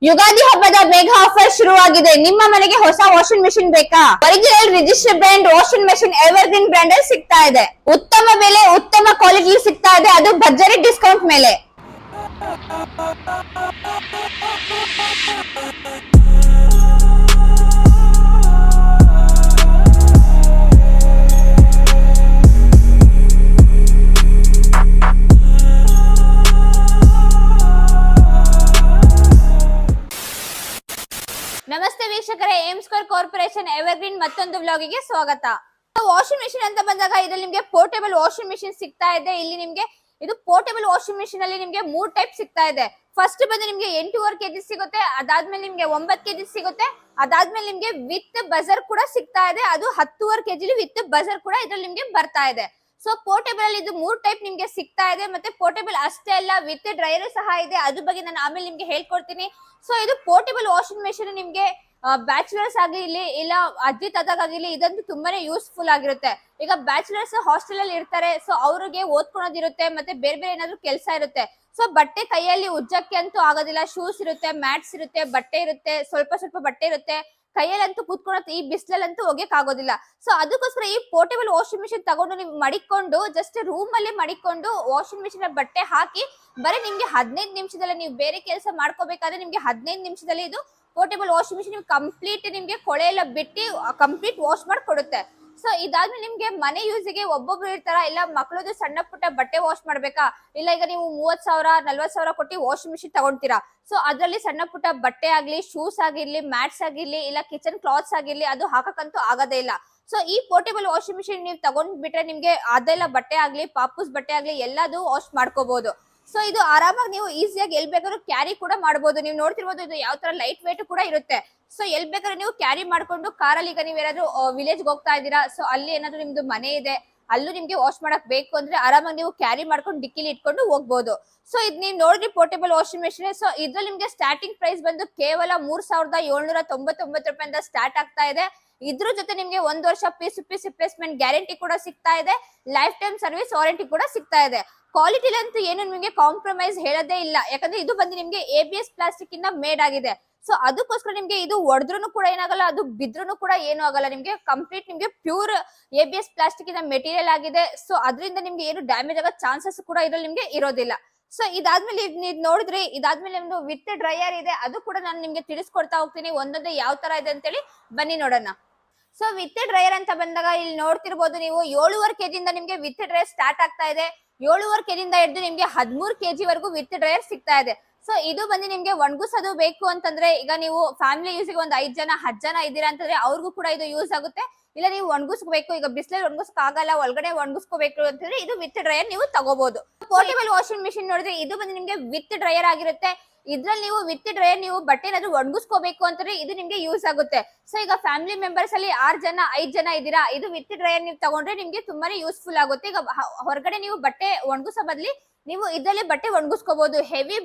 ಯುಗಾದಿ ಹಬ್ಬದ mega offer ಶುರುವಾಗಿದೆ. ನಿಮ್ಮ ಮನೆಗೆ ಹೊಸ ವಾಷಿಂಗ್ ಮೆಷಿನ್ ಬೇಕಾ? Original register brand washing machine evergreen brand ಅಲ್ಲಿ ಸಿಗ್ತಾ ಇದೆ. ಉತ್ತಮ ಬೆಲೆ, ಉತ್ತಮ ಕ್ವಾಲಿಟಿ ಸಿಗ್ತಾ ಇದೆ, ಅದು ಭರ್ಜರಿ ಡಿಸ್ಕೌಂಟ್ ಮೇಲೆ. ನಮಸ್ತೆ ವೀಕ್ಷಕರೇ, ಏಮ್ ಸ್ಕ್ವೇರ್ ಕಾರ್ಪೊರೇಷನ್ ಎವರ್ಗ್ರೀನ್ ಮತ್ತೊಂದು ವ್ಲಾಗಿಗೆ ಸ್ವಾಗತ. ವಾಷಿಂಗ್ ಮೆಷಿನ್ ಅಂತ ಬಂದಾಗ ಇದರಲ್ಲಿ ನಿಮ್ಗೆ ಪೋರ್ಟೇಬಲ್ ವಾಷಿಂಗ್ ಮೆಷಿನ್ ಸಿಗ್ತಾ ಇದೆ. ಇಲ್ಲಿ ನಿಮ್ಗೆ ಇದು ಪೋರ್ಟೇಬಲ್ ವಾಷಿಂಗ್ ಮೆಷಿನ್ ಅಲ್ಲಿ ನಿಮ್ಗೆ 3 ಟೈಪ್ ಸಿಗ್ತಾ ಇದೆ. ಫಸ್ಟ್ ಬಂದು ನಿಮ್ಗೆ 8.5 kg ಸಿಗುತ್ತೆ, ಅದಾದ್ಮೇಲೆ ನಿಮ್ಗೆ 9 kg ಸಿಗುತ್ತೆ, ಅದಾದ್ಮೇಲೆ ನಿಮ್ಗೆ ವಿತ್ ಬಜರ್ ಕೂಡ ಸಿಗ್ತಾ ಇದೆ, ಅದು 10.5 kg ವಿತ್ ಬಜರ್ ಕೂಡ ಇದ್ರಲ್ಲಿ ನಿಮ್ಗೆ ಬರ್ತಾ ಇದೆ. ಸೊ ಪೋರ್ಟೇಬಲ್ ಅಲ್ಲಿ ಇದು 3 ಟೈಪ್ ನಿಮ್ಗೆ ಸಿಗ್ತಾ ಇದೆ. ಮತ್ತೆ ಪೋರ್ಟೇಬಲ್ ಅಷ್ಟೇ ಅಲ್ಲ, ವಿತ್ ಡ್ರೈಯರ್ ಸಹ ಇದೆ, ಅದ್ರ ಬಗ್ಗೆ ನಾನು ಆಮೇಲೆ ನಿಮ್ಗೆ ಹೇಳ್ಕೊಡ್ತೀನಿ. ಸೊ ಇದು ಪೋರ್ಟೇಬಲ್ ವಾಷಿಂಗ್ ಮೆಷಿನ್ ನಿಮ್ಗೆ ಬ್ಯಾಚುಲರ್ಸ್ ಆಗಿರ್ಲಿ ಇಲ್ಲ ಅಜ್ಜಿ ತಾತಾಗಿರ್ಲಿ ಇದಂತೂ ತುಂಬಾನೇ ಯೂಸ್ಫುಲ್ ಆಗಿರುತ್ತೆ. ಈಗ ಬ್ಯಾಚುಲರ್ಸ್ ಹಾಸ್ಟೆಲ್ ಅಲ್ಲಿ ಇರ್ತಾರೆ, ಸೊ ಅವ್ರಿಗೆ ಓದ್ಕೊಳೋದಿರುತ್ತೆ, ಮತ್ತೆ ಬೇರೆ ಬೇರೆ ಏನಾದ್ರು ಕೆಲಸ ಇರುತ್ತೆ. ಸೊ ಬಟ್ಟೆ ಕೈಯಲ್ಲಿ ಉಜ್ಜಕ್ಕೆ ಅಂತೂ ಆಗೋದಿಲ್ಲ. ಶೂಸ್ ಇರುತ್ತೆ, ಮ್ಯಾಟ್ಸ್ ಇರುತ್ತೆ, ಬಟ್ಟೆ ಇರುತ್ತೆ, ಸ್ವಲ್ಪ ಸ್ವಲ್ಪ ಬಟ್ಟೆ ಇರುತ್ತೆ, ಕೈಯಲ್ಲಂತೂ ಕೂತ್ಕೊಳ್ಳೋ ಈ ಬಿಸಿಲಲ್ಲಂತೂ ಒಗೆಕ್ ಆಗೋದಿಲ್ಲ. ಸೊ ಅದಕ್ಕೋಸ್ಕರ ಈ ಪೋರ್ಟೇಬಲ್ ವಾಷಿಂಗ್ ಮಿಷಿನ್ ತಗೊಂಡು ನೀವು ಮಡಿಕೊಂಡು ಜಸ್ಟ್ ರೂಮ್ ಅಲ್ಲಿ ಮಡಿಕೊಂಡು ವಾಷಿಂಗ್ ಮಿಷಿನ್ ಬಟ್ಟೆ ಹಾಕಿ ಬರೀ ನಿಮ್ಗೆ 15 ನಿಮಿಷದಲ್ಲಿ ನೀವು ಬೇರೆ ಕೆಲಸ ಮಾಡ್ಕೋಬೇಕಾದ್ರೆ ನಿಮ್ಗೆ 15 ನಿಮಿಷದಲ್ಲಿ ಇದು ಪೋರ್ಟೇಬಲ್ ವಾಷಿಂಗ್ ಮಿಷಿನ್ ನೀವು ಕಂಪ್ಲೀಟ್ ನಿಮ್ಗೆ ಕೊಳೆ ಎಲ್ಲ ಬಿಟ್ಟು ಕಂಪ್ಲೀಟ್ ವಾಶ್ ಮಾಡಿ ಕೊಡುತ್ತೆ. ಸೊ ಇದಾದ್ಮೇಲೆ ನಿಮ್ಗೆ ಮನೆ ಯೂಸಿಗೆ ಒಬ್ಬೊಬ್ರು ಇರ್ತಾರ, ಇಲ್ಲ ಮಕ್ಕಳದು ಸಣ್ಣ ಪುಟ್ಟ ಬಟ್ಟೆ ವಾಶ್ ಮಾಡ್ಬೇಕಾ, ಇಲ್ಲ ಈಗ ನೀವು 30,000 40,000 ಕೊಟ್ಟು ವಾಷಿಂಗ್ ಮಿಷಿನ್ ತಗೊಂತೀರಾ. ಸೊ ಅದ್ರಲ್ಲಿ ಸಣ್ಣ ಪುಟ್ಟ ಬಟ್ಟೆ ಆಗ್ಲಿ, ಶೂಸ್ ಆಗಿರ್ಲಿ, ಮ್ಯಾಟ್ಸ್ ಆಗಿರ್ಲಿ, ಇಲ್ಲ ಕಿಚನ್ ಕ್ಲಾತ್ಸ್ ಆಗಿರ್ಲಿ, ಅದು ಹಾಕಕ್ಕಂತೂ ಆಗೋದೇ ಇಲ್ಲ. ಸೊ ಈ ಪೋರ್ಟೇಬಲ್ ವಾಷಿಂಗ್ ಮಿಷಿನ್ ನೀವು ತಗೊಂಡ್ಬಿಟ್ರೆ ನಿಮ್ಗೆ ಅದೆಲ್ಲ ಬಟ್ಟೆ ಆಗ್ಲಿ, ಪಾಪುಸ್ ಬಟ್ಟೆ ಆಗ್ಲಿ ಎಲ್ಲದು ವಾಶ್ ಮಾಡ್ಕೋಬಹುದು. ಸೊ ಇದು ಆರಾಮಾಗಿ ನೀವು ಈಸಿಯಾಗಿ ಎಲ್ ಬೇಕಾದ್ರೂ ಕ್ಯಾರಿ ಕೂಡ ಮಾಡಬಹುದು. ನೀವು ನೋಡ್ತಿರ್ಬೋದು ಇದು ಯಾವ ತರ ಲೈಟ್ ವೇಟ್ ಕೂಡ ಇರುತ್ತೆ. ಸೊ ಎಲ್ ಬೇಕಾದ್ರೂ ನೀವು ಕ್ಯಾರಿ ಮಾಡ್ಕೊಂಡು ಕಾರಲ್ಲಿ, ಈಗ ನೀವು ಏನಾದ್ರು ವಿಲೇಜ್ ಹೋಗ್ತಾ ಇದ್ದೀರಾ, ಸೊ ಅಲ್ಲಿ ಏನಾದ್ರು ನಿಮ್ದು ಮನೆ ಇದೆ, ಅಲ್ಲೂ ನಿಮ್ಗೆ ವಾಶ್ ಮಾಡಕ್ ಬೇಕು ಅಂದ್ರೆ ಆರಾಮಾಗಿ ನೀವು ಕ್ಯಾರಿ ಮಾಡ್ಕೊಂಡು ಡಿಕ್ಕಿಲಿ ಇಟ್ಕೊಂಡು ಹೋಗ್ಬೋದು. ಸೊ ಇದ್ ನೀವು ನೋಡ್ರಿ ಪೋರ್ಟೇಬಲ್ ವಾಷಿಂಗ್ ಮೆಷಿನ್. ಸೊ ಇದ್ರಲ್ಲಿ ನಿಮ್ಗೆ ಸ್ಟಾರ್ಟಿಂಗ್ ಪ್ರೈಸ್ ಬಂದು ಕೇವಲ 3,799 ರೂಪಾಯಿಂದ ಸ್ಟಾರ್ಟ್ ಆಗ್ತಾ ಇದೆ. ಇದ್ರ ಜೊತೆ ನಿಮ್ಗೆ 1 ವರ್ಷ ಪೀಸ್ ರಿಪ್ಲೇಸ್ಮೆಂಟ್ ಗ್ಯಾರಂಟಿ ಕೂಡ ಸಿಗ್ತಾ ಇದೆ, ಲೈಫ್ ಟೈಮ್ ಸರ್ವಿಸ್ ವಾರಂಟಿ ಕೂಡ ಸಿಗ್ತಾ ಇದೆ. ಕ್ವಾಲಿಟಿಲಂತೂ ಏನು ನಿಮಗೆ ಕಾಂಪ್ರಮೈಸ್ ಹೇಳೋದೇ ಇಲ್ಲ, ಯಾಕಂದ್ರೆ ಇದು ಬಂದು ನಿಮ್ಗೆ ABS ಪ್ಲಾಸ್ಟಿಕ್ ಇಂದ ಮೇಡ್ ಆಗಿದೆ. ಸೊ ಅದಕ್ಕೋಸ್ಕರ ನಿಮ್ಗೆ ಇದು ಒಡೆದ್ರು ಕೂಡ ಏನಾಗಲ್ಲ, ಅದು ಬಿದ್ರೂ ಕೂಡ ಏನು ಆಗಲ್ಲ. ನಿಮ್ಗೆ ಕಂಪ್ಲೀಟ್ ನಿಮ್ಗೆ ಪ್ಯೂರ್ ABS ಪ್ಲಾಸ್ಟಿಕ್ ಇಂದ ಮೆಟೀರಿಯಲ್ ಆಗಿದೆ. ಸೊ ಅದರಿಂದ ನಿಮ್ಗೆ ಏನು ಡ್ಯಾಮೇಜ್ ಆಗೋ ಚಾನ್ಸಸ್ ಕೂಡ ಇದ್ರಲ್ಲಿ ನಿಮ್ಗೆ ಇರೋದಿಲ್ಲ. ಸೊ ಇದಾದ್ಮೇಲೆ ನೀವು ನೋಡಿದ್ರಿ, ಇದಾದ್ಮೇಲೆ ನಿಮ್ದು ವಿತ್ ಡ್ರೈಯರ್ ಇದೆ, ಅದು ಕೂಡ ನಾನು ನಿಮ್ಗೆ ತಿಳಿಸ್ಕೊಡ್ತಾ ಹೋಗ್ತೀನಿ ಒಂದೊಂದೇ ಯಾವ ತರ ಇದೆ ಅಂತೇಳಿ. ಬನ್ನಿ ನೋಡೋಣ. ಸೊ ವಿತ್ ಡ್ರೈಯರ್ ಅಂತ ಬಂದಾಗ ಇಲ್ಲಿ ನೋಡ್ತಿರ್ಬೋದು ನೀವು 7.5 kg ಇಂದ ನಿಮ್ಗೆ ವಿತ್ ಡ್ರೈಯರ್ ಸ್ಟಾರ್ಟ್ ಆಗ್ತಾ ಇದೆ. 7.5 kg ಇಂದ ಹಿಡಿದು ನಿಮ್ಗೆ 13 kg ವರೆಗೂ ವಿತ್ ಡ್ರೈಯರ್ ಸಿಗ್ತಾ ಇದೆ. ಸೊ ಇದು ಬಂದು ನಿಮ್ಗೆ ಒಣಗಿಸೋದು ಬೇಕು ಅಂತಂದ್ರೆ, ಈಗ ನೀವು ಫ್ಯಾಮಿಲಿ ಯೂಸಿಗೆ ಒಂದು 5 ಜನ 10 ಜನ ಇದ್ದೀರಾ ಅಂತಂದ್ರೆ ಅವ್ರಿಗೂ ಕೂಡ ಇದು ಯೂಸ್ ಆಗುತ್ತೆ. ಇಲ್ಲ ನೀವು ಒಣಗಿಸ್ಬೇಕು, ಈಗ ಬಿಸಿಲಲ್ಲಿ ಒಣಗಿಸಕ್ ಆಗಲ್ಲ, ಒಳಗಡೆ ಒಣಗಿಸ್ಕೋಬೇಕು ಅಂತಂದ್ರೆ ಇದು ವಿತ್ ಡ್ರೈಯರ್ ನೀವು ತಗೋಬಹುದು. ಪೋರ್ಟೇಬಲ್ ವಾಷಿಂಗ್ ಮಿಷಿನ್ ನೋಡಿದ್ರೆ ಇದು ಬಂದು ನಿಮ್ಗೆ ವಿತ್ ಡ್ರೈಯರ್ ಆಗಿರುತ್ತೆ. ಇದ್ರಲ್ಲಿ ನೀವು ವಿತ್ ಡ್ರೈಯರ್ ನೀವು ಬಟ್ಟೆ ಏನಾದ್ರು ಒಣಗಿಸ್ಕೋಬೇಕು ಅಂತಂದ್ರೆ ಇದು ನಿಮ್ಗೆ ಯೂಸ್ ಆಗುತ್ತೆ. ಸೊ ಈಗ ಫ್ಯಾಮಿಲಿ ಮೆಂಬರ್ಸ್ ಅಲ್ಲಿ 6 ಜನ 5 ಜನ ಇದ್ದೀರಾ, ಇದು ವಿತ್ ಡ್ರೈಯರ್ ನೀವು ತಗೊಂಡ್ರೆ ನಿಮ್ಗೆ ತುಂಬಾನೇ ಯೂಸ್ಫುಲ್ ಆಗುತ್ತೆ. ಈಗ ಹೊರಗಡೆ ನೀವು ಬಟ್ಟೆ ಒಣಗಿಸೋ ಬದಲಿ ನೀವು ಇದರಲ್ಲಿ ಬಟ್ಟೆ ಒಣಗಿಸ್ಕೋಬಹುದು. ಹೆವಿ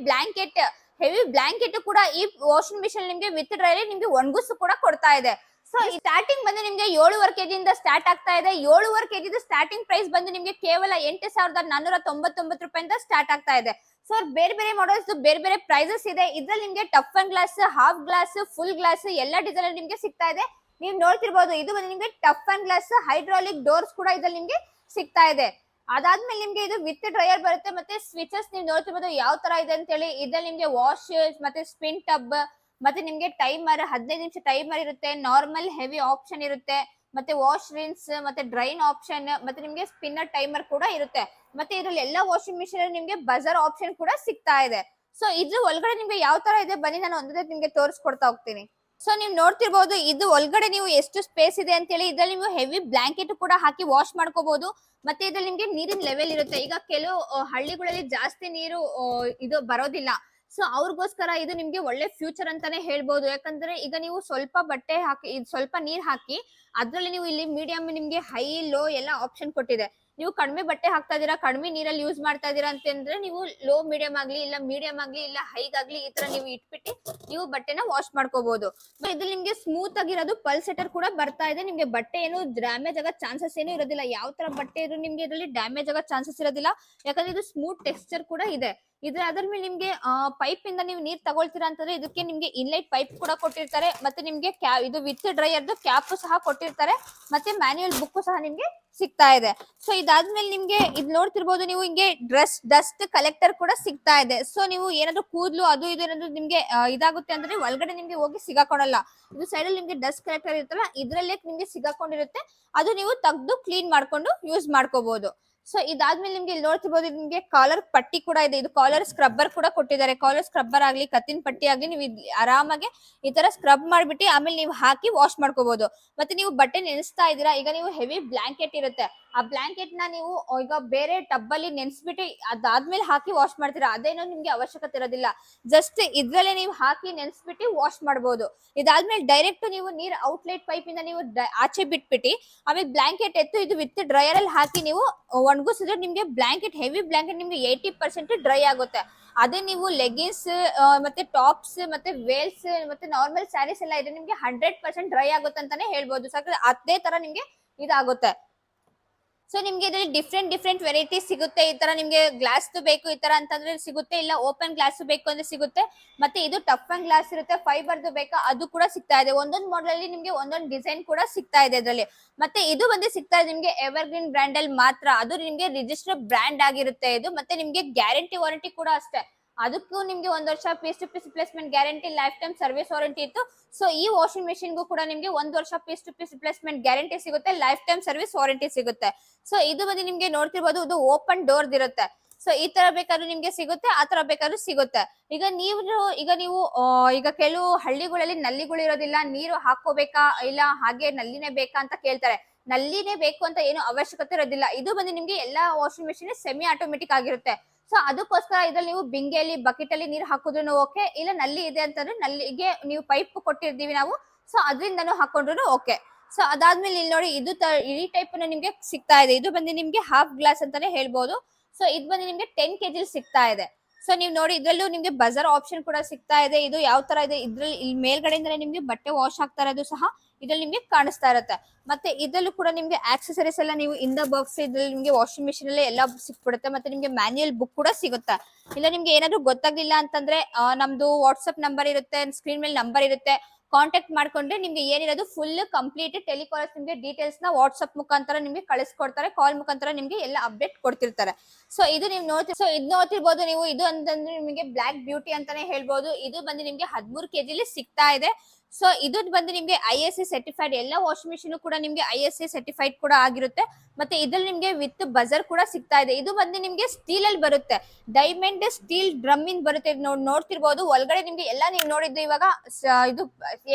ಬ್ಲಾಂಕೆಟ್ ಕೂಡ ಈ ವಾಷಿಂಗ್ ಮಿಷಿನ್ ನಿಮ್ಗೆ ವಿತ್ ಡ್ರೈಯರ್ ನಿಮ್ಗೆ ಒಣಗಿಸು ಕೂಡ ಕೊಡ್ತಾ ಇದೆ. ಸೊ ಈ ಸ್ಟಾರ್ಟಿಂಗ್ ಬಂದು ನಿಮ್ಗೆ 7.5 kg ಇಂದ ಸ್ಟಾರ್ಟ್ ಆಗ್ತಾ ಇದೆ. 7.5 kg ಸ್ಟಾರ್ಟಿಂಗ್ ಪ್ರೈಸ್ ಬಂದು ನಿಮ್ಗೆ ಕೇವಲ 8,499 ರೂಪಾಯಿಂದ ಸ್ಟಾರ್ಟ್ ಆಗ್ತಾ ಇದೆ. ಸೊ ಬೇರೆ ಬೇರೆ ಮಾಡೆಲ್ಸ್ ಬೇರೆ ಬೇರೆ ಪ್ರೈಸಸ್ ಇದೆ. ಇದ್ರಲ್ಲಿ ನಿಮ್ಗೆ tough and glass, half glass, full glass ಎಲ್ಲ ಡಿಸೈನ್ ಅಲ್ಲಿ ನಿಮ್ಗೆ ಸಿಗ್ತಾ ಇದೆ. ನೀವು ನೋಡ್ತಿರ್ಬೋದು ಇದು ಬಂದು ನಿಮ್ಗೆ tough and glass, hydraulic doors ಕೂಡ ಇದ್ರಲ್ಲಿ ನಿಮ್ಗೆ ಸಿಗ್ತಾ ಇದೆ. ಅದಾದ್ಮೇಲೆ ನಿಮ್ಗೆ ಇದು ವಿತ್ ಡ್ರೈಯರ್ ಬರುತ್ತೆ. ಮತ್ತೆ ಸ್ವಿಚಸ್ ನೀವು ನೋಡ್ತಿರ್ಬೋದು ಯಾವ ತರ ಇದೆ ಅಂತ ಹೇಳಿ. ಇದ್ರಲ್ಲಿ ನಿಮ್ಗೆ ವಾಶ್ ಮತ್ತೆ ಸ್ಪಿನ್ ಟಬ್, ಮತ್ತೆ ನಿಮ್ಗೆ ಟೈಮರ್ 15 ನಿಮಿಷ ಟೈಮರ್ ಇರುತ್ತೆ, ನಾರ್ಮಲ್ ಹೆವಿ ಆಪ್ಷನ್ ಇರುತ್ತೆ, ಮತ್ತೆ ವಾಶ್ ರಿನ್ಸ್, ಮತ್ತೆ ಡ್ರೈನ್ ಆಪ್ಷನ್, ಮತ್ತೆ ನಿಮ್ಗೆ ಸ್ಪಿನ್ನರ್ ಟೈಮರ್ ಕೂಡ ಇರುತ್ತೆ. ಮತ್ತೆ ಇದ್ರಲ್ಲಿ ಎಲ್ಲ ವಾಷಿಂಗ್ ಮಿಷಿನ್ ನಿಮ್ಗೆ ಬಜರ್ ಆಪ್ಷನ್ ಕೂಡ ಸಿಗ್ತಾ ಇದೆ. ಸೊ ಇದ್ರ ಒಳಗಡೆ ನಿಮ್ಗೆ ಯಾವ ತರ ಇದೆ ಬನ್ನಿ ನಾನು ಒಂದೇ ನಿಮ್ಗೆ ತೋರಿಸ್ಕೊಡ್ತಾ ಹೋಗ್ತೀನಿ. ಸೊ ನೀವು ನೋಡ್ತಿರ್ಬೋದು ಇದು ಒಳಗಡೆ ನೀವು ಎಷ್ಟು ಸ್ಪೇಸ್ ಇದೆ ಅಂತ ಹೇಳಿ. ಇದ್ರಲ್ಲಿ ನೀವು ಹೆವಿ ಬ್ಲಾಂಕೆಟ್ ಕೂಡ ಹಾಕಿ ವಾಶ್ ಮಾಡ್ಕೋಬಹುದು. ಮತ್ತೆ ಇದ್ರಲ್ಲಿ ನಿಮ್ಗೆ ನೀರಿನ ಲೆವೆಲ್ ಇರುತ್ತೆ. ಈಗ ಕೆಲವು ಹಳ್ಳಿಗಳಲ್ಲಿ ಜಾಸ್ತಿ ನೀರು ಇದು ಬರೋದಿಲ್ಲ. ಸೊ ಅವ್ರಿಗೋಸ್ಕರ ಇದು ನಿಮ್ಗೆ ಒಳ್ಳೆ ಫ್ಯೂಚರ್ ಅಂತಾನೆ ಹೇಳ್ಬೋದು. ಯಾಕಂದ್ರೆ ಈಗ ನೀವು ಸ್ವಲ್ಪ ಬಟ್ಟೆ ಹಾಕಿ, ಸ್ವಲ್ಪ ನೀರ್ ಹಾಕಿ, ಅದ್ರಲ್ಲಿ ನೀವು ಇಲ್ಲಿ ಮೀಡಿಯಂ, ನಿಮ್ಗೆ ಹೈ ಲೋ ಎಲ್ಲ ಆಪ್ಷನ್ ಕೊಟ್ಟಿದೆ. ನೀವು ಕಡಿಮೆ ಬಟ್ಟೆ ಹಾಕ್ತಾ ಇದೀರಾ, ಕಡಿಮೆ ನೀರಲ್ಲಿ ಯೂಸ್ ಮಾಡ್ತಾ ಇದೀರಾ ಅಂತಂದ್ರೆ ನೀವು ಲೋ ಮೀಡಿಯಂ ಆಗ್ಲಿ, ಇಲ್ಲ ಮೀಡಿಯಂ ಆಗ್ಲಿ, ಇಲ್ಲ ಹೈಗಾಗ್ಲಿ ಈ ತರ ನೀವು ಇಟ್ಬಿಟ್ಟು ನೀವು ಬಟ್ಟೆನ ವಾಶ್ ಮಾಡ್ಕೋಬಹುದು. ಇದು ನಿಮ್ಗೆ ಸ್ಮೂತ್ ಆಗಿರೋದು ಪಲ್ಸೆಟರ್ ಕೂಡ ಬರ್ತಾ ಇದೆ. ನಿಮ್ಗೆ ಬಟ್ಟೆ ಏನು ಡ್ಯಾಮೇಜ್ ಆಗೋ ಚಾನ್ಸಸ್ ಏನು ಇರೋದಿಲ್ಲ. ಯಾವ ತರ ಬಟ್ಟೆ ಇದ್ರು ನಿಮ್ಗೆ ಇದರಲ್ಲಿ ಡ್ಯಾಮೇಜ್ ಆಗೋ ಚಾನ್ಸಸ್ ಇರೋದಿಲ್ಲ, ಯಾಕಂದ್ರೆ ಇದು ಸ್ಮೂತ್ ಟೆಕ್ಸ್ಚರ್ ಕೂಡ ಇದೆ. ಅದ್ರ ಮೇಲೆ ನಿಮ್ಗೆ ಪೈಪ್ ಇಂದ ನೀವು ನೀರ್ ತಗೊಳ್ತೀರಾ ಅಂತಂದ್ರೆ ಇದಕ್ಕೆ ನಿಮ್ಗೆ ಇನ್ಲೈಟ್ ಪೈಪ್ ಕೂಡ ಕೊಟ್ಟಿರ್ತಾರೆ, ಮತ್ತೆ ನಿಮ್ಗೆ ಇದು ವಿತ್ ಡ್ರೈಯರ್ದು ಕ್ಯಾಪ್ ಸಹ ಕೊಟ್ಟಿರ್ತಾರೆ, ಮತ್ತೆ ಮ್ಯಾನ್ಯುಯಲ್ ಬುಕ್ ಸಹ ನಿಮ್ಗೆ ಸಿಗ್ತಾ ಇದೆ. ಸೊ ಇದಾದ್ಮೇಲೆ ನಿಮ್ಗೆ ಇದ್ ನೋಡ್ತಿರ್ಬೋದು ನೀವು, ಹಿಂಗೆ ಡಸ್ಟ್ ಕಲೆಕ್ಟರ್ ಕೂಡ ಸಿಗ್ತಾ ಇದೆ. ಸೊ ನೀವು ಏನಾದ್ರು ಕೂದ್ಲು ಅದು ಇದು ಏನಾದ್ರು ನಿಮ್ಗೆ ಇದಾಗುತ್ತೆ ಅಂದ್ರೆ ಒಳಗಡೆ ನಿಮ್ಗೆ ಹೋಗಿ ಸಿಗಾಕೊಳಲ್ಲ. ಇದು ಸೈಡ್ ಅಲ್ಲಿ ನಿಮ್ಗೆ ಡಸ್ಟ್ ಕಲೆಕ್ಟರ್ ಇರುತ್ತಲ್ಲ, ಇದ್ರಲ್ಲೇ ನಿಮ್ಗೆ ಸಿಗಾಕೊಂಡಿರುತ್ತೆ, ಅದು ನೀವು ತೆಗ್ದು ಕ್ಲೀನ್ ಮಾಡ್ಕೊಂಡು ಯೂಸ್ ಮಾಡ್ಕೋಬಹುದು. ಸೊ ಇದಾದ್ಮೇಲೆ ನಿಮ್ಗೆ ಇಲ್ಲಿ ನೋಡ್ತಿರ್ಬೋದು, ನಿಮ್ಗೆ ಕಾಲರ್ ಪಟ್ಟಿ ಕೂಡ ಇದೆ. ಇದು ಕಾಲರ್ ಸ್ಕ್ರಬ್ಬರ್ ಕೂಡ ಕೊಟ್ಟಿದ್ದಾರೆ. ಕಾಲರ್ ಸ್ಕ್ರಬ್ಬರ್ ಆಗ್ಲಿ ಕತ್ತಿನ ಪಟ್ಟಿ ಆಗ್ಲಿ ನೀವು ಆರಾಮಾಗಿ ಈ ತರ ಸ್ಕ್ರಬ್ ಮಾಡ್ಬಿಟ್ಟು ಆಮೇಲೆ ನೀವು ಹಾಕಿ ವಾಶ್ ಮಾಡ್ಕೋಬಹುದು. ಮತ್ತೆ ನೀವು ಬಟ್ಟೆ ನೆನೆಸ್ತಾ ಇದೀರಾ, ಈಗ ನೀವು ಹೆವಿ ಬ್ಲಾಂಕೆಟ್ ಇರುತ್ತೆ, ಆ ಬ್ಲಾಂಕೆಟ್ ನ ನೀವು ಈಗ ಬೇರೆ ಟಬ್ ಅಲ್ಲಿ ನೆನ್ಸ್ಬಿಟ್ಟು ಅದಾದ್ಮೇಲೆ ಹಾಕಿ ವಾಶ್ ಮಾಡ್ತೀರಾ, ಅದೇನೋ ನಿಮ್ಗೆ ಅವಶ್ಯಕತೆ ಇರೋದಿಲ್ಲ. ಜಸ್ಟ್ ಇದ್ರಲ್ಲೇ ನೀವು ಹಾಕಿ ನೆನ್ಸ್ಬಿಟ್ಟು ವಾಶ್ ಮಾಡಬಹುದು. ಇದಾದ್ಮೇಲೆ ಡೈರೆಕ್ಟ್ ನೀವು ನೀರ್ ಔಟ್ಲೆಟ್ ಪೈಪ್ ಇಂದ ನೀವು ಆಚೆ ಬಿಟ್ಬಿಟ್ಟು ಆಮೇಲೆ ಬ್ಲಾಂಕೆಟ್ ಎತ್ತು ಇದು ವಿತ್ ಡ್ರೈಯರ್ ಅಲ್ಲಿ ಹಾಕಿ ನೀವು ಒಣಗಿಸಿದ್ರೆ ನಿಮ್ಗೆ ಬ್ಲಾಂಕೆಟ್, ಹೆವಿ ಬ್ಲಾಂಕೆಟ್ ನಿಮ್ಗೆ 80% ಡ್ರೈ ಆಗುತ್ತೆ. ಅದೇ ನೀವು ಲೆಗಿನ್ಸ್ ಮತ್ತೆ ಟಾಪ್ಸ್ ಮತ್ತೆ ವೇಲ್ಸ್ ಮತ್ತೆ ನಾರ್ಮಲ್ ಸ್ಯಾರೀಸ್ ಎಲ್ಲ ಇದೆ, ನಿಮ್ಗೆ 100% ಡ್ರೈ ಆಗುತ್ತೆ ಅಂತಾನೆ ಹೇಳ್ಬೋದು. ಅದೇ ತರ ನಿಮ್ಗೆ ಇದಾಗುತ್ತೆ. ಸೊ ನಿಮ್ಗೆ ಇದರಲ್ಲಿ ಡಿಫ್ರೆಂಟ್ ವೆರೈಟಿ ಸಿಗುತ್ತೆ. ಈ ತರ ನಿಮ್ಗೆ ಗ್ಲಾಸ್ ಬೇಕು ಈ ತರ ಅಂತಂದ್ರೆ ಸಿಗುತ್ತೆ, ಇಲ್ಲ ಓಪನ್ ಗ್ಲಾಸ್ ಬೇಕು ಅಂದ್ರೆ ಸಿಗುತ್ತೆ. ಮತ್ತೆ ಇದು ಟಫ್ ಅಂಡ್ ಗ್ಲಾಸ್ ಇರುತ್ತೆ, ಫೈಬರ್ದು ಬೇಕಾ ಅದು ಕೂಡ ಸಿಗ್ತಾ ಇದೆ. ಒಂದೊಂದು ಮಾಡೆಲ್ ಅಲ್ಲಿ ನಿಮ್ಗೆ ಒಂದೊಂದು ಡಿಸೈನ್ ಕೂಡ ಸಿಗ್ತಾ ಇದೆ ಇದರಲ್ಲಿ. ಮತ್ತೆ ಇದು ಬಂದು ಸಿಗ್ತಾ ಇದೆ ನಿಮ್ಗೆ ಎವರ್ಗ್ರೀನ್ ಬ್ರ್ಯಾಂಡ್ ಅಲ್ಲಿ ಮಾತ್ರ, ಅದು ನಿಮ್ಗೆ ರಿಜಿಸ್ಟರ್ ಬ್ರ್ಯಾಂಡ್ ಆಗಿರುತ್ತೆ ಇದು. ಮತ್ತೆ ನಿಮ್ಗೆ ಗ್ಯಾರಂಟಿ ವಾರಂಟಿ ಕೂಡ ಅಷ್ಟೇ, ಅದಕ್ಕೂ ನಿಮ್ಗೆ 1 ವರ್ಷ piece to piece replacement guarantee, lifetime service warranty ಇತ್ತು. ಸೊ ಈ ವಾಷಿಂಗ್ ಮೆಷಿನ್ಗೂ ಕೂಡ ನಿಮ್ಗೆ 1 ವರ್ಷ piece to piece replacement guarantee ಸಿಗುತ್ತೆ, ಲೈಫ್ ಟೈಮ್ ಸರ್ವಿಸ್ ವಾರಂಟಿ ಸಿಗುತ್ತೆ. ಸೊ ಇದು ಬಂದು ನಿಮ್ಗೆ ನೋಡ್ತಿರ್ಬೋದು, ಇದು ಓಪನ್ ಡೋರ್ ಇರುತ್ತೆ. ಸೊ ಈ ತರ ಬೇಕಾದ್ರೂ ನಿಮ್ಗೆ ಸಿಗುತ್ತೆ, ಆ ತರ ಬೇಕಾದ್ರೂ ಸಿಗುತ್ತೆ. ಈಗ ನೀವು ಈಗ ಕೆಲವು ಹಳ್ಳಿಗಳಲ್ಲಿ ನಲ್ಲಿಗಳು ಇರೋದಿಲ್ಲ, ನೀರು ಹಾಕೋಬೇಕಾ ಇಲ್ಲ ಹಾಗೆ ನಲ್ಲಿನೇ ಬೇಕಾ ಅಂತ ಕೇಳ್ತಾರೆ. ನಲ್ಲಿನೇ ಬೇಕು ಅಂತ ಏನು ಅವಶ್ಯಕತೆ ಇರೋದಿಲ್ಲ. ಇದು ಬಂದು ನಿಮ್ಗೆ ಎಲ್ಲಾ ವಾಷಿಂಗ್ ಮೆಷಿನ್ ಸೆಮಿ ಆಟೋಮೆಟಿಕ್ ಆಗಿರುತ್ತೆ. ಸೊ ಅದಕ್ಕೋಸ್ಕರ ಇದ್ರಲ್ಲಿ ನೀವು ಬಿಂಗೆಯಲ್ಲಿ ಬಕೆಟ್ ಅಲ್ಲಿ ನೀರು ಹಾಕಿದ್ರು ಓಕೆ, ಇಲ್ಲ ನಲ್ಲಿ ಇದೆ ಅಂತಂದ್ರೆ ನಲ್ಲಿಗೆ ನೀವು ಪೈಪ್ ಕೊಟ್ಟಿರ್ತೀವಿ ನಾವು, ಸೊ ಅದರಿಂದನೂ ಹಾಕೊಂಡ್ರು ಓಕೆ. ಸೊ ಅದಾದ್ಮೇಲೆ ಇಲ್ಲಿ ನೋಡಿ, ಈ ಟೈಪ್ ನಿಮ್ಗೆ ಸಿಗ್ತಾ ಇದೆ. ಇದು ಬಂದು ನಿಮ್ಗೆ ಹಾಫ್ ಗ್ಲಾಸ್ ಅಂತಾನೆ ಹೇಳ್ಬೋದು. ಸೊ ಇದು ಬಂದು ನಿಮ್ಗೆ 10 kg ಸಿಗ್ತಾ ಇದೆ. ಸೊ ನೀವು ನೋಡಿ ಇದ್ರಲ್ಲೂ ನಿಮ್ಗೆ ಬಜರ್ ಆಪ್ಷನ್ ಕೂಡ ಸಿಗ್ತಾ ಇದೆ. ಇದು ಯಾವ ತರ ಇದೆ, ಇದ್ರಲ್ಲಿ ಇಲ್ಲಿ ಮೇಲ್ಗಡೆಯಿಂದ ನಿಮ್ಗೆ ಬಟ್ಟೆ ವಾಶ್ ಆಗ್ತಾ ಇರೋದು ಸಹ ಇದ್ರಲ್ಲಿ ನಿಮ್ಗೆ ಕಾಣಿಸ್ತಾ ಇರುತ್ತೆ. ಮತ್ತೆ ಇದ್ರಲ್ಲೂ ಕೂಡ ನಿಮ್ಗೆ ಆಕ್ಸೆಸರೀಸ್ ಎಲ್ಲ ನೀವು ಇನ್ ದ ಬಾಕ್ಸ್ ಇದ್ರಲ್ಲಿ ನಿಮ್ಗೆ ವಾಷಿಂಗ್ ಮಿಷಿನ್ ಅಲ್ಲೇ ಎಲ್ಲ ಸಿಕ್ಬಿಡುತ್ತೆ. ಮತ್ತೆ ನಿಮ್ಗೆ ಮ್ಯಾನ್ಯುಯಲ್ ಬುಕ್ ಕೂಡ ಸಿಗುತ್ತೆ. ಇಲ್ಲ ನಿಮ್ಗೆ ಏನಾದ್ರು ಗೊತ್ತಾಗ್ಲಿಲ್ಲ ಅಂತಂದ್ರೆ ನಮ್ದು ವಾಟ್ಸ್ಆಪ್ ನಂಬರ್ ಇರುತ್ತೆ, ಸ್ಕ್ರೀನ್ ಮೇಲೆ ನಂಬರ್ ಇರುತ್ತೆ, ಕಾಂಟ್ಯಾಕ್ಟ್ ಮಾಡ್ಕೊಂಡ್ರೆ ನಿಮ್ಗೆ ಏನಿರೋದು ಫುಲ್ ಕಂಪ್ಲೀಟ್ ಟೆಲಿಕಾಲರ್ಸ್ ನಿಮ್ಗೆ ಡೀಟೇಲ್ಸ್ ನ ವಾಟ್ಸ್ಆಪ್ ಮುಖಾಂತರ ನಿಮ್ಗೆ ಕಳಿಸ್ಕೊಡ್ತಾರೆ, ಕಾಲ್ ಮುಖಾಂತರ ನಿಮ್ಗೆ ಎಲ್ಲ ಅಪ್ಡೇಟ್ ಕೊಡ್ತಿರ್ತಾರೆ. ಸೊ ಇದು ನೀವು ನೋಡ್ತಿರ್ಬೋದು ನೀವು, ಇದು ಅಂತಂದ್ರೆ ನಿಮಗೆ ಬ್ಲಾಕ್ ಬ್ಯೂಟಿ ಅಂತಾನೆ ಹೇಳ್ಬೋದು. ಇದು ಬಂದು ನಿಮ್ಗೆ 13 kg ಸಿಗ್ತಾ ಇದೆ. ಸೊ ಇದು ಬಂದು ನಿಮ್ಗೆ ISA ಸರ್ಟಿಫೈಡ್, ಎಲ್ಲ ವಾಷಿಂಗ್ ಮಿಷಿನ್ ಕೂಡ ನಿಮ್ಗೆ ISA ಸರ್ಟಿಫೈಡ್ ಕೂಡ ಆಗಿರುತ್ತೆ. ಮತ್ತೆ ಇದ್ರಲ್ಲಿ ನಿಮ್ಗೆ ವಿತ್ ಬಜರ್ ಕೂಡ ಸಿಗ್ತಾ ಇದೆ. ಇದು ಬಂದು ನಿಮ್ಗೆ ಸ್ಟೀಲ್ ಅಲ್ಲಿ ಬರುತ್ತೆ, ಡೈಮಂಡ್ ಸ್ಟೀಲ್ ಡ್ರಮ್ ಇಂದ ಬರುತ್ತೆ. ನೋಡ್ತಿರ್ಬೋದು ಒಳಗಡೆ ನಿಮ್ಗೆ ಎಲ್ಲ ನೀವು ನೋಡಿದ್ದು ಇವಾಗ ಇದು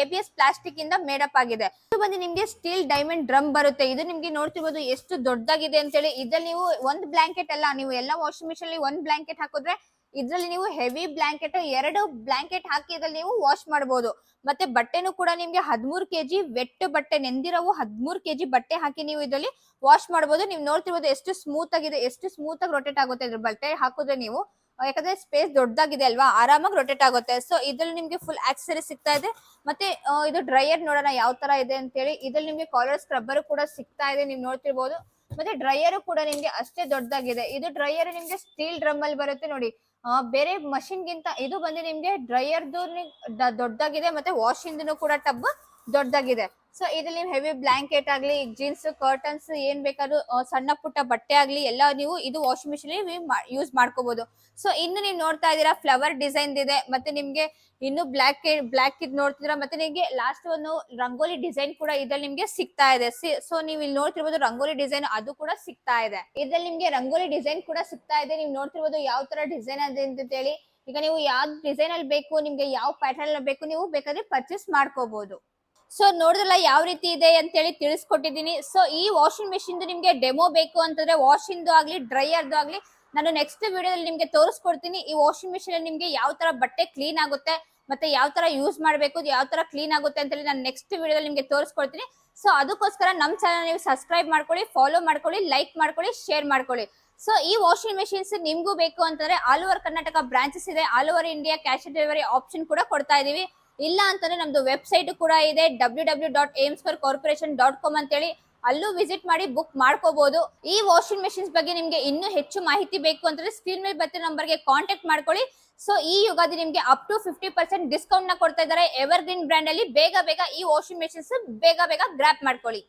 ABS ಪ್ಲಾಸ್ಟಿಕ್ ಇಂದ ಮೇಡಪ್ ಆಗಿದೆ. ಇದು ಬಂದು ನಿಮ್ಗೆ ಸ್ಟೀಲ್ ಡೈಮಂಡ್ ಡ್ರಮ್ ಬರುತ್ತೆ. ಇದು ನಿಮ್ಗೆ ನೋಡ್ತಿರ್ಬೋದು ಎಷ್ಟು ದೊಡ್ಡದಾಗಿದೆ ಅಂತೇಳಿ. ಇದ್ರಲ್ಲಿ ನೀವು ಒಂದು ಬ್ಲಾಂಕೆಟ್ ಅಲ್ಲ, ನೀವು ಎಲ್ಲ ವಾಷಿಂಗ್ ಮಿಷಿನ್ ಅಲ್ಲಿ ಒಂದು ಬ್ಲಾಂಕೆಟ್ ಹಾಕಿದ್ರೆ ಇದ್ರಲ್ಲಿ ನೀವು ಹೆವಿ ಬ್ಲಾಂಕೆಟ್ 2 ಬ್ಲಾಂಕೆಟ್ ಹಾಕಿ ಇದ್ರಲ್ಲಿ ನೀವು ವಾಶ್ ಮಾಡಬಹುದು. ಮತ್ತೆ ಬಟ್ಟೆನೂ ಕೂಡ ನಿಮ್ಗೆ 13 kg ವೆಟ್ ಬಟ್ಟೆ, ನೆಂದಿರವು 13 kg ಬಟ್ಟೆ ಹಾಕಿ ನೀವು ಇದರಲ್ಲಿ ವಾಶ್ ಮಾಡಬಹುದು. ನೀವು ನೋಡ್ತಿರ್ಬೋದು ಎಷ್ಟು ಸ್ಮೂತ್ ಆಗಿದೆ, ಎಷ್ಟು ಸ್ಮೂತ್ ಆಗಿ ರೊಟೇಟ್ ಆಗುತ್ತೆ ಇದ್ರ ಬಟ್ಟೆ ಹಾಕಿದ್ರೆ ನೀವು, ಯಾಕಂದ್ರೆ ಸ್ಪೇಸ್ ದೊಡ್ಡದಾಗಿದೆ ಅಲ್ವಾ, ಆರಾಮಾಗಿ ರೊಟೇಟ್ ಆಗುತ್ತೆ. ಸೊ ಇದ್ರಲ್ಲಿ ನಿಮ್ಗೆ ಫುಲ್ ಆಕ್ಸೆಸರಿ ಸಿಗ್ತಾ ಇದೆ. ಮತ್ತೆ ಇದು ಡ್ರೈಯರ್ ನೋಡೋಣ ಯಾವ ತರ ಇದೆ ಅಂತ ಹೇಳಿ. ಇದ್ರಲ್ಲಿ ನಿಮ್ಗೆ ಕಾಲರ್ ಸ್ಕ್ರಬ್ಬರ್ ಕೂಡ ಸಿಗ್ತಾ ಇದೆ, ನೀವು ನೋಡ್ತಿರ್ಬೋದು. ಮತ್ತೆ ಡ್ರೈಯರ್ ಕೂಡ ನಿಮ್ಗೆ ಅಷ್ಟೇ ದೊಡ್ಡದಾಗಿದೆ. ಇದು ಡ್ರೈಯರ್ ನಿಮ್ಗೆ ಸ್ಟೀಲ್ ಡ್ರಮ್ ಅಲ್ಲಿ ಬರುತ್ತೆ ನೋಡಿ, ಬೇರೆ ಮಷಿನ್ ಗಿಂತ ಇದು ಬಂದು ನಿಮ್ಗೆ ಡ್ರೈಯರ್ದು ದೊಡ್ಡದಾಗಿದೆ, ಮತ್ತೆ ವಾಷಿಂಗ್ ಕೂಡ ಟಬ್ ದೊಡ್ಡದಾಗಿದೆ. ಸೊ ಇದ್ರಲ್ಲಿ ನೀವು ಹೆವಿ ಬ್ಲಾಂಕೆಟ್ ಆಗ್ಲಿ, ಜೀನ್ಸ್ ಕರ್ಟನ್ಸ್ ಏನ್ ಬೇಕಾದ್ರೂ ಸಣ್ಣ ಪುಟ್ಟ ಬಟ್ಟೆ ಆಗ್ಲಿ ಎಲ್ಲ ನೀವು ಇದು ವಾಷಿಂಗ್ ಮಿಷಿನ್ ಯೂಸ್ ಮಾಡ್ಕೋಬಹುದು. ಸೊ ಇನ್ನು ನೀವು ನೋಡ್ತಾ ಇದೀರಾ ಫ್ಲವರ್ ಡಿಸೈನ್ ಇದೆ, ಮತ್ತೆ ನಿಮ್ಗೆ ಇನ್ನು ಬ್ಲಾಕ್ ಇದ್ ನೋಡ್ತಿದ್ದೀರಾ. ಮತ್ತೆ ನಿಮ್ಗೆ ಲಾಸ್ಟ್ ಒಂದು ರಂಗೋಲಿ ಡಿಸೈನ್ ಕೂಡ ಇದ್ರಲ್ಲಿ ನಿಮ್ಗೆ ಸಿಗ್ತಾ ಇದೆ. ಸೊ ನೀವು ಇಲ್ಲಿ ನೋಡ್ತಿರ್ಬೋದು ರಂಗೋಲಿ ಡಿಸೈನ್ ಅದು ಕೂಡ ಸಿಗ್ತಾ ಇದೆ. ಇದ್ರಲ್ಲಿ ನಿಮ್ಗೆ ರಂಗೋಲಿ ಡಿಸೈನ್ ಕೂಡ ಸಿಗ್ತಾ ಇದೆ. ನೀವು ನೋಡ್ತಿರ್ಬೋದು ಯಾವ ತರ ಡಿಸೈನ್ ಇದೆ ಅಂತ ಹೇಳಿ. ಈಗ ನೀವು ಯಾವ ಡಿಸೈನ್ ಅಲ್ಲಿ ಬೇಕು, ನಿಮ್ಗೆ ಯಾವ ಪ್ಯಾಟರ್ನ್ ಅಲ್ಲಿ ಬೇಕು, ನೀವು ಬೇಕಾದ್ರೆ ಪರ್ಚೇಸ್ ಮಾಡ್ಕೋಬಹುದು. ಸೊ ನೋಡಿದ್ರಲ್ಲ ಯಾವ ರೀತಿ ಇದೆ ಅಂತ ಹೇಳಿ ತಿಳಿಸ್ಕೊಟ್ಟಿದ್ದೀನಿ. ಸೊ ಈ ವಾಷಿಂಗ್ ಮೆಷಿನ್ ನಿಮ್ಗೆ ಡೆಮೋ ಬೇಕು ಅಂತಂದ್ರೆ ವಾಷಿಂಗ್ ಆಗ್ಲಿ ಡ್ರೈಯರ್ದು ಆಗ್ಲಿ ನಾನು ನೆಕ್ಸ್ಟ್ ವಿಡಿಯೋದಲ್ಲಿ ನಿಮ್ಗೆ ತೋರಿಸ್ಕೊಡ್ತೀನಿ. ಈ ವಾಷಿಂಗ್ ಮೆಷಿನ್ ಅಲ್ಲಿ ನಿಮ್ಗೆ ಯಾವ ತರ ಬಟ್ಟೆ ಕ್ಲೀನ್ ಆಗುತ್ತೆ, ಮತ್ತೆ ಯಾವ ತರ ಯೂಸ್ ಮಾಡಬೇಕು, ಯಾವ ತರ ಕ್ಲೀನ್ ಆಗುತ್ತೆ ಅಂತ ಹೇಳಿ ನಾನು ನೆಕ್ಸ್ಟ್ ವಿಡಿಯೋದಲ್ಲಿ ನಿಮ್ಗೆ ತೋರಿಸ್ಕೊಡ್ತೀನಿ. ಸೊ ಅದಕ್ಕೋಸ್ಕರ ನಮ್ಮ ಚಾನಲ್ ನೀವು ಸಬ್ಸ್ಕ್ರೈಬ್ ಮಾಡ್ಕೊಳ್ಳಿ, ಫಾಲೋ ಮಾಡ್ಕೊಳ್ಳಿ, ಲೈಕ್ ಮಾಡ್ಕೊಳ್ಳಿ, ಶೇರ್ ಮಾಡ್ಕೊಳ್ಳಿ. ಸೊ ಈ ವಾಷಿಂಗ್ ಮೆಷಿನ್ಸ್ ನಿಮ್ಗೂ ಬೇಕು ಅಂತಂದ್ರೆ ಆಲ್ ಓವರ್ ಕರ್ನಾಟಕ ಬ್ರಾಂಚಸ್ ಇದೆ, all over India cash on delivery option ಕೂಡ ಕೊಡ್ತಾ ಇದೀವಿ. ಇಲ್ಲ ಅಂತಂದ್ರೆ ನಮ್ದು ವೆಬ್ಸೈಟ್ ಕೂಡ ಇದೆ www.aimscorecorporation.com ಅಂತೇಳಿ. ಅಲ್ಲೂ ವಿಸಿಟ್ ಮಾಡಿ ಬುಕ್ ಮಾಡ್ಕೋಬಹುದು. ಈ ವಾಷಿಂಗ್ ಮೆಷಿನ್ಸ್ ಬಗ್ಗೆ ನಿಮ್ಗೆ ಇನ್ನೂ ಹೆಚ್ಚು ಮಾಹಿತಿ ಬೇಕು ಅಂತಂದ್ರೆ ಸ್ಕ್ರೀನ್ ಮೇಲೆ ಬರ್ತಿರೋ ನಂಬರ್ಗೆ ಕಾಂಟ್ಯಾಕ್ಟ್ ಮಾಡ್ಕೊಳ್ಳಿ. ಸೊ ಈ ಯುಗಾದಿ ನಿಮ್ಗೆ ಅಪ್ ಟು 50% ಡಿಸ್ಕೌಂಟ್ ನ ಕೊಡ್ತಾ ಇದ್ದಾರೆ ಎವರ್ಗ್ರೀನ್ ಬ್ರ್ಯಾಂಡ್ ಅಲ್ಲಿ. ಬೇಗ ಈ ವಾಷಿಂಗ್ ಮೆಷಿನ್ಸ್ ಬೇಗ ಗ್ರಾಪ್ ಮಾಡ್ಕೊಳ್ಳಿ.